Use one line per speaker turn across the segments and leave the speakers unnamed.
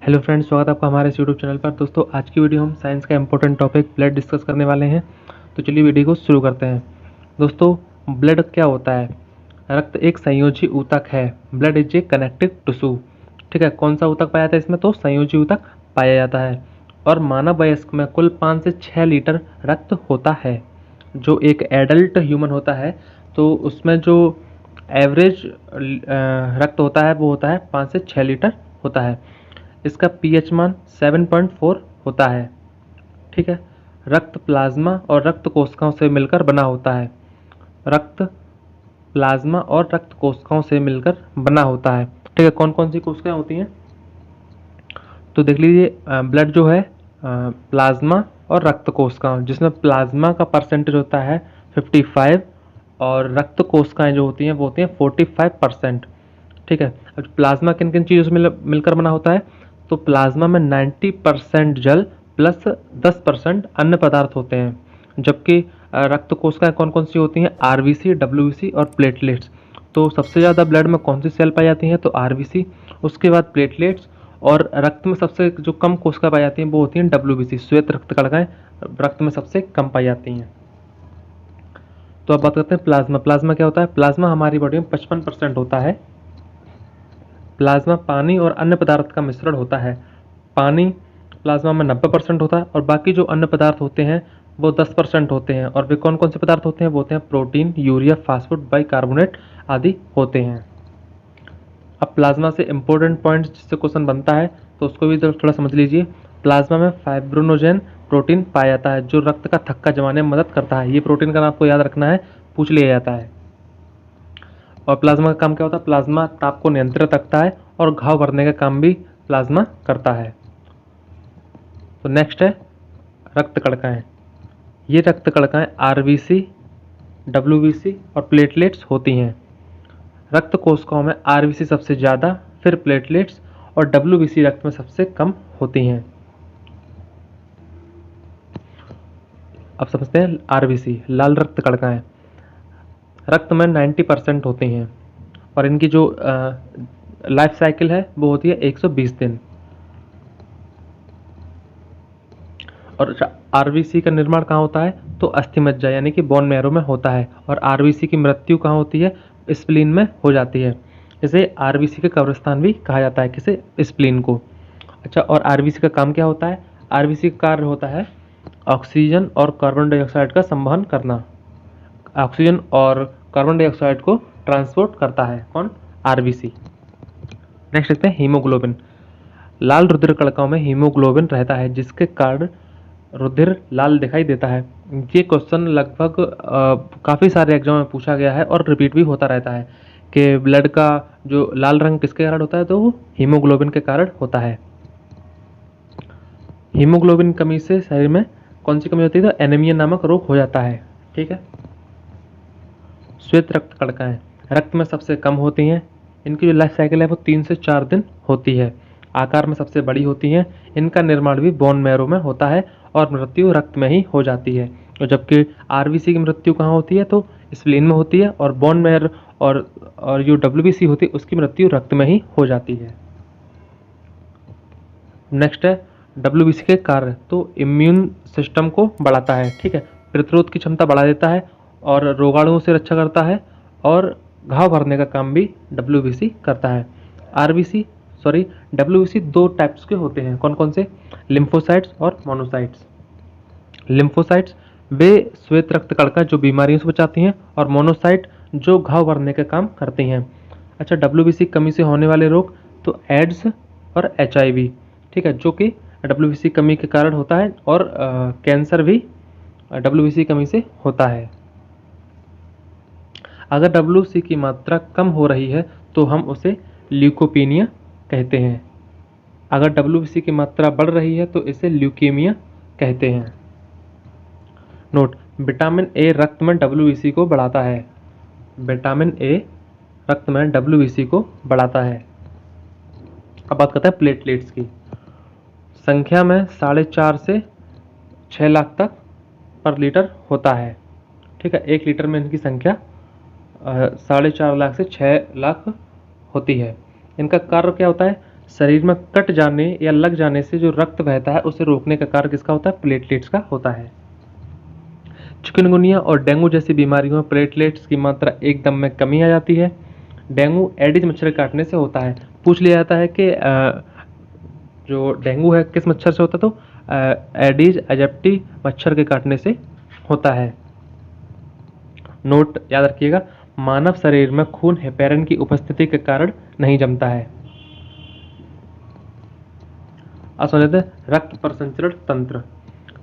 Hello friends, स्वागत है आपका हमारे इस यूट्यूब चैनल पर। दोस्तों, आज की वीडियो हम साइंस का इंपॉर्टेंट टॉपिक ब्लड डिस्कस करने वाले हैं। तो चलिए वीडियो को शुरू करते हैं। दोस्तों, ब्लड क्या होता है? रक्त एक संयोजी ऊतक है। Blood is a connective tissue. ठीक है, कौन सा ऊतक पाया जाता है इसमें? तो संयोजी ऊतक पाया जाता है। और मानव वयस्क में कुल 5 से 6 लीटर रक्त होता है। जो एक एडल्ट ह्यूमन होता है तो उसमें जो एवरेज रक्त होता है वो होता है 5 से 6 लीटर होता है। इसका पीएच मान 7.4 होता है। ठीक है, रक्त प्लाज्मा और रक्त कोशिकाओं से मिलकर बना होता है। रक्त प्लाज्मा और रक्त कोशिकाओं से मिलकर बना होता है। ठीक है, कौन कौन सी कोशिकाएं होती हैं? तो देख लीजिए, ब्लड जो है प्लाज्मा और रक्त कोशिकाओं, जिसमें प्लाज्मा का परसेंटेज होता है 55 और रक्त कोशिकाएं जो होती हैं वो होती हैं 45%। ठीक है, अब प्लाज्मा किन किन चीज़ों से मिलकर बना होता है? तो प्लाज्मा में 90% जल प्लस 10% अन्य पदार्थ होते हैं। जबकि रक्त कोशिकाएं कौन कौन सी होती हैं? आरबीसी, डब्ल्यूबीसी और प्लेटलेट्स। तो सबसे ज़्यादा ब्लड में कौन सी सेल पाई जाती हैं? तो आरबीसी, उसके बाद प्लेटलेट्स, और रक्त में सबसे जो कम कोशिका पाई जाती हैं वो होती हैं डब्ल्यूबीसी, श्वेत रक्त कणिकाएं रक्त में सबसे कम पाई जाती हैं। तो अब बात करते हैं प्लाज्मा। प्लाज्मा क्या होता है? प्लाज्मा हमारी बॉडी में 55% होता है। प्लाज्मा पानी और अन्य पदार्थ का मिश्रण होता है। पानी प्लाज्मा में 90% होता है और बाकी जो अन्य पदार्थ होते हैं वो 10% होते हैं। और वे कौन कौन से पदार्थ होते हैं? वो होते हैं प्रोटीन, यूरिया, फास्फोरेट, बाइकार्बोनेट आदि होते हैं। अब प्लाज्मा से इंपॉर्टेंट पॉइंट्स जिससे क्वेश्चन बनता है तो उसको भी थोड़ा समझ लीजिए। प्लाज्मा में फाइब्रोनोजेन प्रोटीन पाया जाता है जो रक्त का थक्का जमाने में मदद करता है। ये प्रोटीन का नाम आपको याद रखना है, पूछ लिया जाता है। और प्लाज्मा का काम क्या होता है? प्लाज्मा ताप को नियंत्रित रखता है और घाव भरने का काम भी प्लाज्मा करता है। तो नेक्स्ट है रक्त कणिकाएं। ये रक्त कणिकाएं आरबीसी, डब्ल्यूबीसी और प्लेटलेट्स होती हैं। रक्त कोशिकाओं में आरबीसी सबसे ज़्यादा, फिर प्लेटलेट्स और डब्ल्यूबीसी रक्त में सबसे कम होती हैं। अब समझते हैं आरबीसी, लाल रक्त कणिकाएं। रक्त में 90% होती हैं और इनकी जो लाइफ साइकिल है वो होती है 120 दिन। और आरबीसी का निर्माण कहाँ होता है? तो अस्थिमज्जा यानी कि बोन मैरो में होता है। और आरबीसी की मृत्यु कहाँ होती है? स्प्लीन में हो जाती है। इसे आरबीसी का कब्रिस्तान भी कहा जाता है। किसे? स्प्लीन को। अच्छा, और आरबीसी का काम क्या होता है? आरबीसी का कार्य होता है ऑक्सीजन और कार्बन डाइऑक्साइड का संवहन करना। ऑक्सीजन और कार्बन डाइऑक्साइड को ट्रांसपोर्ट करता है कौन? आरबीसी। नेक्स्ट देखते हैं हीमोग्लोबिन। लाल रुधिर कणिकाओं में हीमोग्लोबिन रहता है जिसके कारण रुधिर लाल दिखाई देता है। ये क्वेश्चन लगभग काफ़ी सारे एग्जाम में पूछा गया है और रिपीट भी होता रहता है कि ब्लड का जो लाल रंग किसके कारण होता है? तो वो हीमोग्लोबिन के कारण होता है। हीमोग्लोबिन कमी से शरीर में कौन सी कमी होती है? तो एनीमिया नामक रोग हो जाता है। ठीक है, श्वेत रक्त कणिकाएं रक्त में सबसे कम होती हैं। इनकी जो लाइफ साइकिल है वो 3 से 4 दिन होती है। आकार में सबसे बड़ी होती हैं। इनका निर्माण भी बोन मैरो में होता है और मृत्यु रक्त में ही हो जाती है। और जबकि आरबीसी की मृत्यु कहाँ होती है? तो स्प्लीन में होती है। और बोन मैरो और जो डब्ल्यूबीसी होती है उसकी मृत्यु रक्त में ही हो जाती है। नेक्स्ट है डब्ल्यूबीसी के कार्य। तो इम्यून सिस्टम को बढ़ाता है। ठीक है, प्रतिरोध की क्षमता बढ़ा देता है और रोगाणुओं से रक्षा करता है और घाव भरने का काम भी डब्ल्यूबीसी करता है। डब्ल्यूबीसी 2 टाइप्स के होते हैं। कौन कौन से? लिम्फोसाइट्स और मोनोसाइट्स। लिम्फोसाइट्स वे श्वेत रक्त कणिका जो बीमारियों से बचाती हैं, और मोनोसाइट जो घाव भरने का काम करती हैं। अच्छा, डब्ल्यूबीसी कमी से होने वाले रोग तो एड्स और एचआईवी। ठीक है, जो कि डब्ल्यूबीसी कमी के कारण होता है। और कैंसर भी डब्ल्यूबीसी कमी से होता है। अगर डब्ल्यूबीसी की मात्रा कम हो रही है तो हम उसे ल्यूकोपीनिया कहते हैं। अगर डब्ल्यूबीसी की मात्रा बढ़ रही है तो इसे ल्यूकेमिया कहते हैं। नोट, विटामिन ए रक्त में डब्ल्यूबीसी को बढ़ाता है। विटामिन ए रक्त में डब्ल्यूबीसी को बढ़ाता है। अब बात करते हैं प्लेटलेट्स की। संख्या में 4.5 से 6 लाख तक पर लीटर होता है। ठीक है, 1 लीटर में इनकी संख्या 4.5 लाख से 6 लाख होती है। इनका कार्य क्या होता है? शरीर में कट जाने या लग जाने से जो रक्त बहता है उसे रोकने का कार्य किसका होता है? प्लेटलेट्स का होता है। चिकनगुनिया और डेंगू जैसी बीमारियों में प्लेटलेट्स की मात्रा एकदम में कमी आ जाती है। डेंगू एडिज मच्छर काटने से होता है। पूछ लिया जाता है कि जो डेंगू है किस मच्छर से होता है, तो एडिज एजिप्टी मच्छर के काटने से होता है। नोट याद रखिएगा, मानव शरीर में खून हेपेरिन की उपस्थिति के कारण नहीं जमता है। अब समझ लेते हैं रक्त परिसंचरण तंत्र।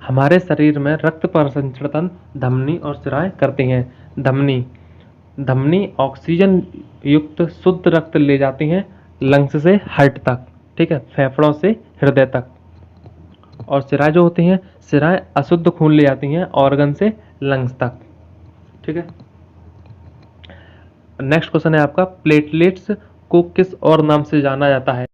हमारे शरीर में रक्त परिसंचरण तंत्र धमनी और शिराएं करती हैं। धमनी ऑक्सीजन युक्त शुद्ध रक्त ले जाती हैं लंग्स से हार्ट तक, ठीक है, फेफड़ों से हृदय तक। और शिराएं जो होती हैं, शिराएं अशुद्ध खून ले जाती हैं ऑर्गन से लंग्स तक, ठीक है। नेक्स्ट क्वेश्चन है आपका, प्लेटलेट्स को किस और नाम से जाना जाता है?